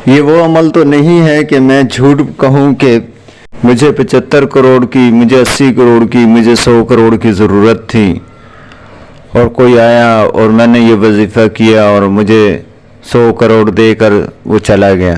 یہ وہ عمل تو نہیں ہے کہ میں جھوٹ کہوں کہ مجھے 75 کروڑ کی، مجھے 80 کروڑ کی، مجھے 100 کروڑ کی ضرورت تھی اور کوئی آیا اور میں نے یہ وظیفہ کیا اور مجھے 100 کروڑ دے کر وہ چلا گیا۔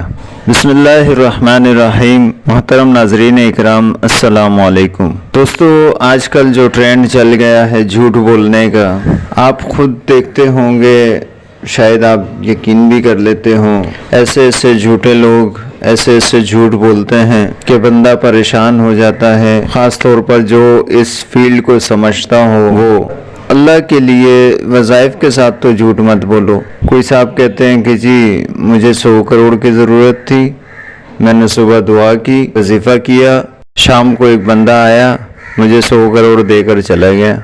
بسم اللہ الرحمن الرحیم۔ محترم ناظرین اکرام، السلام علیکم۔ دوستو، آج کل جو ٹرینڈ چل گیا ہے جھوٹ بولنے کا، آپ خود دیکھتے ہوں گے، شاید آپ یقین بھی کر لیتے ہوں، ایسے جھوٹے لوگ ایسے جھوٹ بولتے ہیں کہ بندہ پریشان ہو جاتا ہے۔ خاص طور پر جو اس فیلڈ کو سمجھتا ہو وہ اللہ کے لیے وظائف کے ساتھ تو جھوٹ مت بولو۔ کوئی صاحب کہتے ہیں کہ جی مجھے 100 کروڑ کی ضرورت تھی، میں نے صبح دعا کی، وظیفہ کیا، شام کو ایک بندہ آیا، مجھے 100 کروڑ دے کر چلا گیا۔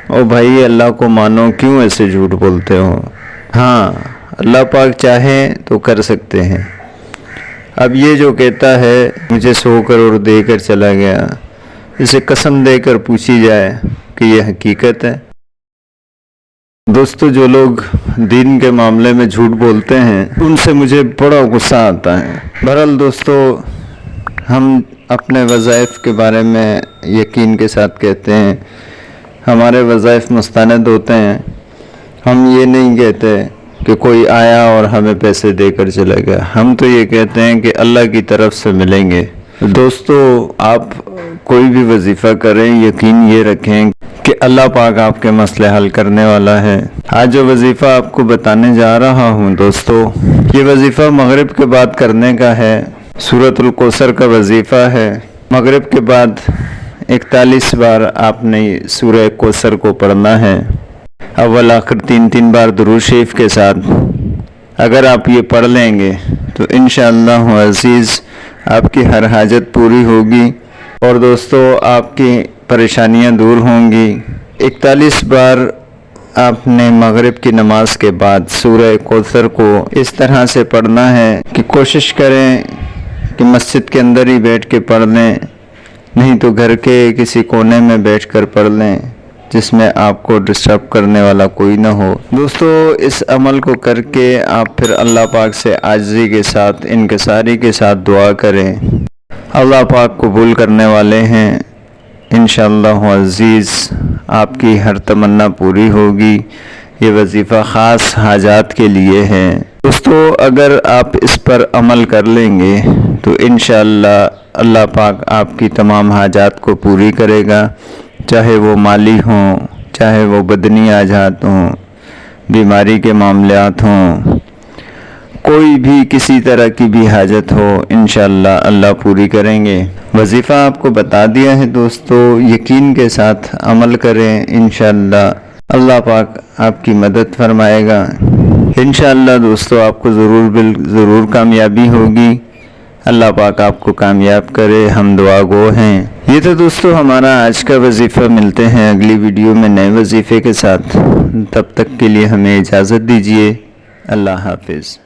او بھائی، اللہ کو مانو، کیوں ایسے جھوٹ بولتے ہو؟ ہاں، اللہ پاک چاہے تو کر سکتے ہیں۔ اب یہ جو کہتا ہے مجھے 100 کروڑ دے کر چلا گیا، اسے قسم دے کر پوچھی جائے کہ یہ حقیقت ہے؟ دوستو، جو لوگ دین کے معاملے میں جھوٹ بولتے ہیں ان سے مجھے بڑا غصہ آتا ہے۔ بہرحال دوستو، ہم اپنے وظائف کے بارے میں یقین کے ساتھ کہتے ہیں، ہمارے وظائف مستند ہوتے ہیں۔ ہم یہ نہیں کہتے کہ کوئی آیا اور ہمیں پیسے دے کر چلا گیا، ہم تو یہ کہتے ہیں کہ اللہ کی طرف سے ملیں گے۔ دوستو، آپ کوئی بھی وظیفہ کریں، یقین یہ رکھیں کہ اللہ پاک آپ کے مسئلے حل کرنے والا ہے۔ آج جو وظیفہ آپ کو بتانے جا رہا ہوں دوستو، یہ وظیفہ مغرب کے بعد کرنے کا ہے۔ سورۃ الکوثر کا وظیفہ ہے۔ مغرب کے بعد 41 بار آپ نے سورہ کوثر کو پڑھنا ہے، اول آخر 3 بار درود شریف کے ساتھ۔ اگر آپ یہ پڑھ لیں گے تو انشاءاللہ عزیز آپ کی ہر حاجت پوری ہوگی اور دوستو آپ کی پریشانیاں دور ہوں گی۔ 41 بار آپ نے مغرب کی نماز کے بعد سورہ کوثر کو اس طرح سے پڑھنا ہے کہ کوشش کریں کہ مسجد کے اندر ہی بیٹھ کے پڑھ لیں، نہیں تو گھر کے کسی کونے میں بیٹھ کر پڑھ لیں جس میں آپ کو ڈسٹرب کرنے والا کوئی نہ ہو۔ دوستو، اس عمل کو کر کے آپ پھر اللہ پاک سے عاجزی کے ساتھ، انکساری کے ساتھ دعا کریں۔ اللہ پاک قبول کرنے والے ہیں۔ انشاءاللہ عزیز آپ کی ہر تمنا پوری ہوگی۔ یہ وظیفہ خاص حاجات کے لیے ہے۔ دوستو، اگر آپ اس پر عمل کر لیں گے تو انشاءاللہ اللہ پاک آپ کی تمام حاجات کو پوری کرے گا، چاہے وہ مالی ہوں، چاہے وہ بدنی حاجات ہوں، بیماری کے معاملات ہوں، کوئی بھی کسی طرح کی بھی حاجت ہو، انشاءاللہ اللہ پوری کریں گے۔ وظیفہ آپ کو بتا دیا ہے دوستو، یقین کے ساتھ عمل کریں، انشاءاللہ اللہ پاک آپ کی مدد فرمائے گا۔ انشاءاللہ دوستو آپ کو ضرور کامیابی ہوگی۔ اللہ پاک آپ کو کامیاب کرے، ہم دعا گو ہیں۔ یہ تو دوستو ہمارا آج کا وظیفہ۔ ملتے ہیں اگلی ویڈیو میں نئے وظیفے کے ساتھ، تب تک کے لیے ہمیں اجازت دیجیے۔ اللہ حافظ۔